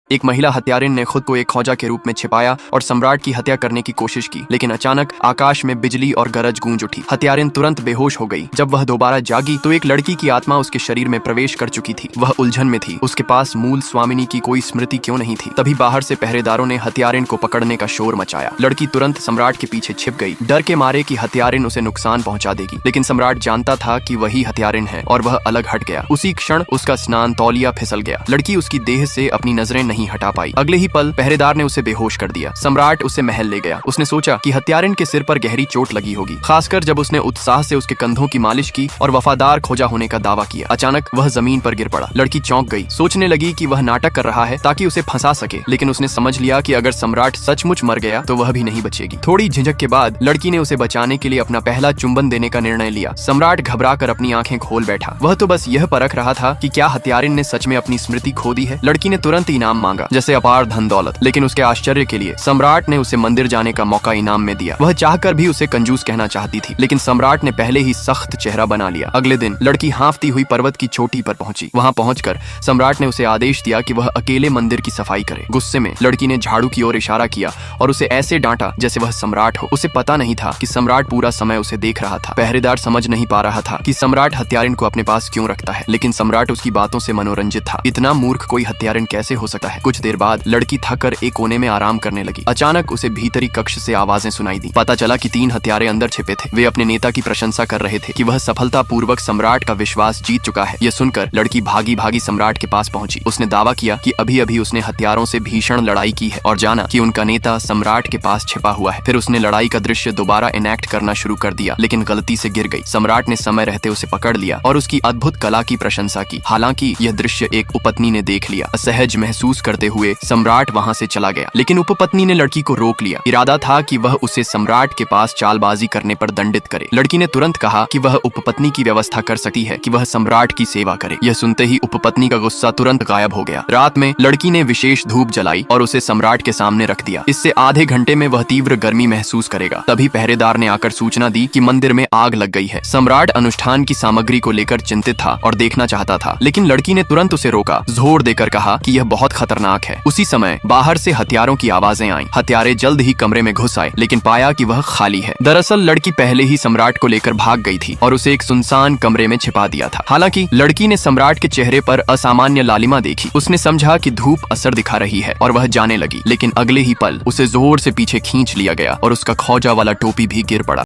एक महिला हत्यारिन ने खुद को एक खौजा के रूप में छिपाया और सम्राट की हत्या करने की कोशिश की, लेकिन अचानक आकाश में बिजली और गरज गूंज उठी। हत्यारिन तुरंत बेहोश हो गई। जब वह दोबारा जागी तो एक लड़की की आत्मा उसके शरीर में प्रवेश कर चुकी थी। वह उलझन में थी, उसके पास मूल स्वामिनी की कोई स्मृति क्यों नहीं थी। तभी बाहर से पहरेदारों ने हत्यारिन को पकड़ने का शोर मचाया। लड़की तुरंत सम्राट के पीछे छिप गई, डर के मारे कि हत्यारिन उसे नुकसान पहुंचा देगी। लेकिन सम्राट जानता था कि वही हत्यारिन है और वह अलग हट गया। उसी क्षण उसका स्नान तौलिया फिसल गया। लड़की उसकी देह से अपनी नजरें नहीं हटा पाई। अगले ही पल पहरेदार ने उसे बेहोश कर दिया। सम्राट उसे महल ले गया। उसने सोचा कि हत्यारिन के सिर पर गहरी चोट लगी होगी, खासकर जब उसने उत्साह से उसके कंधों की मालिश की और वफादार खोजा होने का दावा किया। अचानक वह जमीन पर गिर पड़ा। लड़की चौंक गई, सोचने लगी कि वह नाटक कर रहा है ताकि उसे फंसा सके, लेकिन उसने समझ लिया कि अगर सम्राट सचमुच मर गया तो वह भी नहीं बचेगी। थोड़ी झिझक के बाद लड़की ने उसे बचाने के लिए अपना पहला चुंबन देने का निर्णय लिया। सम्राट घबराकर अपनी आंखें खोल बैठा। वह तो बस यह परख रहा था कि क्या हत्यारिन ने सच में अपनी स्मृति खो दी है। लड़की ने तुरंत इनाम मांगा, जैसे अपार धन दौलत, लेकिन उसके आश्चर्य के लिए सम्राट ने उसे मंदिर जाने का मौका इनाम में दिया। वह चाहकर भी उसे कंजूस कहना चाहती थी, लेकिन सम्राट ने पहले ही सख्त चेहरा बना लिया। अगले दिन लड़की हाँफती हुई पर्वत की चोटी पर पहुंची। वहां पहुंचकर सम्राट ने उसे आदेश दिया कि वह अकेले मंदिर की सफाई करे। गुस्से में लड़की ने झाड़ू की ओर इशारा किया और उसे ऐसे डांटा जैसे वह सम्राट हो। उसे पता नहीं था कि सम्राट पूरा समय उसे देख रहा था। पहरेदार समझ नहीं पा रहा था कि सम्राट हत्यारिन को अपने पास क्यों रखता है, लेकिन सम्राट उसकी बातों से मनोरंजित था। इतना मूर्ख कोई हत्यारिन कैसे हो सकता है। कुछ देर बाद लड़की थक कर एक कोने में आराम करने लगी। अचानक उसे भीतरी कक्ष से आवाजें सुनाई दी। पता चला कि 3 हत्यारे अंदर छिपे थे। वे अपने नेता की प्रशंसा कर रहे थे कि वह सफलतापूर्वक सम्राट का विश्वास जीत चुका है। यह सुनकर लड़की भागी भागी सम्राट के पास पहुंची। उसने दावा किया कि अभी अभी उसने हत्यारों से भीषण लड़ाई की है और जाना कि उनका नेता सम्राट के पास छिपा हुआ है। फिर उसने लड़ाई का दृश्य दोबारा इनेक्ट करना शुरू कर दिया, लेकिन गलती से गिर गई। सम्राट ने समय रहते उसे पकड़ लिया और उसकी अद्भुत कला की प्रशंसा की। हालांकि यह दृश्य एक उपपत्नी ने देख लिया। असहज महसूस करते हुए सम्राट वहां से चला गया, लेकिन उपपत्नी ने लड़की को रोक लिया। इरादा था कि वह उसे सम्राट के पास चालबाजी करने पर दंडित करे। लड़की ने तुरंत कहा कि वह उपपत्नी की व्यवस्था कर सकती है कि वह सम्राट की सेवा करे। यह सुनते ही उपपत्नी का गुस्सा तुरंत गायब हो गया। रात में लड़की ने विशेष धूप जलाई और उसे सम्राट के सामने रख दिया। इससे आधे घंटे में वह तीव्र गर्मी महसूस करेगा। तभी पहरेदार ने आकर सूचना दी कि मंदिर में आग लग गई है। सम्राट अनुष्ठान की सामग्री को लेकर चिंतित था और देखना चाहता था, लेकिन लड़की ने तुरंत उसे रोका, जोर देकर कहा कि यह बहुत खतरनाक है। उसी समय बाहर से हथियारों की आवाजें आईं। हत्यारे जल्द ही कमरे में घुस आए, लेकिन पाया कि वह खाली है। दरअसल लड़की पहले ही सम्राट को लेकर भाग गई थी और उसे एक सुनसान कमरे में छिपा दिया था। हालांकि लड़की ने सम्राट के चेहरे पर असामान्य लालिमा देखी। उसने समझा कि धूप असर दिखा रही है और वह जाने लगी, लेकिन अगले ही पल उसे जोर से पीछे खींच लिया गया और उसका खौजा वाला टोपी भी गिर पड़ा।